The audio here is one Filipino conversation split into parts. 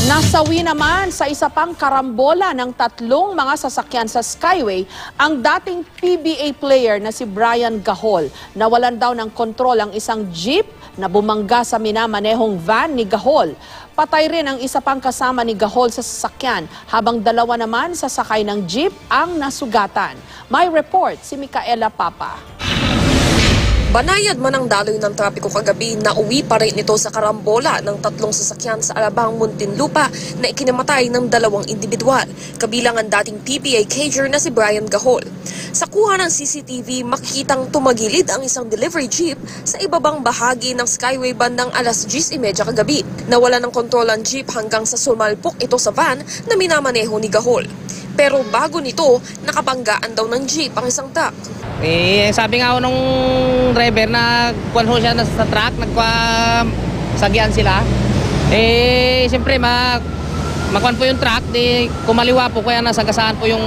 Nasawi naman sa isa pang karambola ng tatlong mga sasakyan sa Skyway ang dating PBA player na si Brian Gahol. Nawalan daw ng kontrol ang isang jeep na bumangga sa minamanehong van ni Gahol. Patay rin ang isa pang kasama ni Gahol sa sasakyan, habang dalawa naman sa sakay ng jeep ang nasugatan. May report si Micaela Papa. Banayad man ang daloy ng trapiko kagabi, nauwi pa rin ito sa karambola ng tatlong sasakyan sa Alabang, Muntinlupa na ikinamatay ng dalawang individual, kabilang ang dating PBA cager na si Brian Gahol. Sa kuha ng CCTV, makikitang tumagilid ang isang delivery jeep sa ibabang bahagi ng Skyway bandang alas 10:30 kagabi. Nawala ng kontrol ang jeep hanggang sa sumalpok ito sa van na minamaneho ni Gahol. Pero bago nito, nakabanggaan daw ng jeep ang isang truck. Sabi nga ako nung driver na kuwan ho siya sa truck, nagsagian sila. Siyempre makuan po yung truck, kumaliwa po, kaya nasagasaan po yung...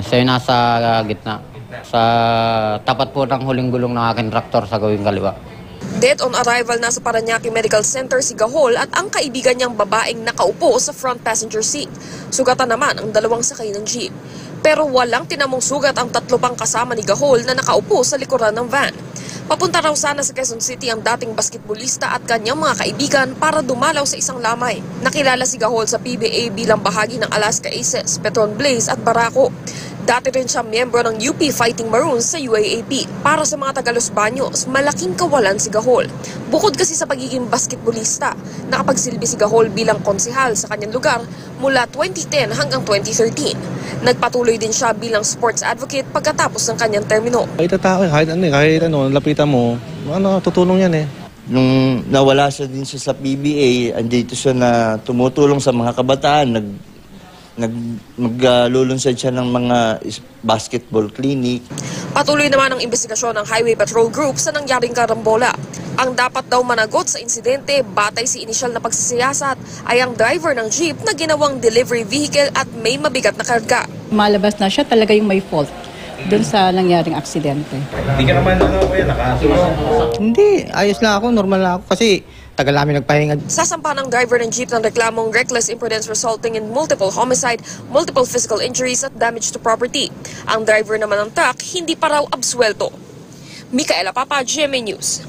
Siya yung nasa gitna. Sa tapat po ng huling gulong ng aking traktor sa gawing kaliwa. Dead on arrival na sa Parañaque Medical Center si Gahol at ang kaibigan niyang babaeng nakaupo sa front passenger seat. Sugatan naman ang dalawang sakay ng jeep. Pero walang tinamong sugat ang tatlo pang kasama ni Gahol na nakaupo sa likuran ng van. Papunta raw sana sa Quezon City ang dating basketballista at kanyang mga kaibigan para dumalaw sa isang lamay. Nakilala si Gahol sa PBA bilang bahagi ng Alaska Aces, Petron Blaze at Barako. Dati rin siya miyembro ng UP Fighting Maroons sa UAAP. Para sa mga Taga-Los Baños, malaking kawalan si Gahol. Bukod kasi sa pagiging basketballista, nakapagsilbi si Gahol bilang konsehal sa kanyang lugar mula 2010 hanggang 2013. Nagpatuloy din siya bilang sports advocate pagkatapos ng kanyang termino. Kahit lapitan mo, tutulong yan eh. Nung nawala siya din siya sa PBA, andito siya na tumutulong sa mga kabataan, maglulunsad siya ng mga basketball clinic. Patuloy naman ang investigasyon ng Highway Patrol Group sa nangyaring karambola. Ang dapat daw managot sa insidente batay sa inisyal na pagsisiyasat ay ang driver ng jeep na ginawang delivery vehicle at may mabigat na karga. Malabas na siya talaga yung may fault doon sa nangyaring aksidente. Hindi ka naman nakasulo? Hindi, ayos na ako, normal na ako kasi tagal namin nagpahinga. Sasampa ng driver ng jeep ng reklamong reckless imprudence resulting in multiple homicide, multiple physical injuries at damage to property. Ang driver naman ng truck hindi pa raw absuelto. Micaela Papa, GMA News.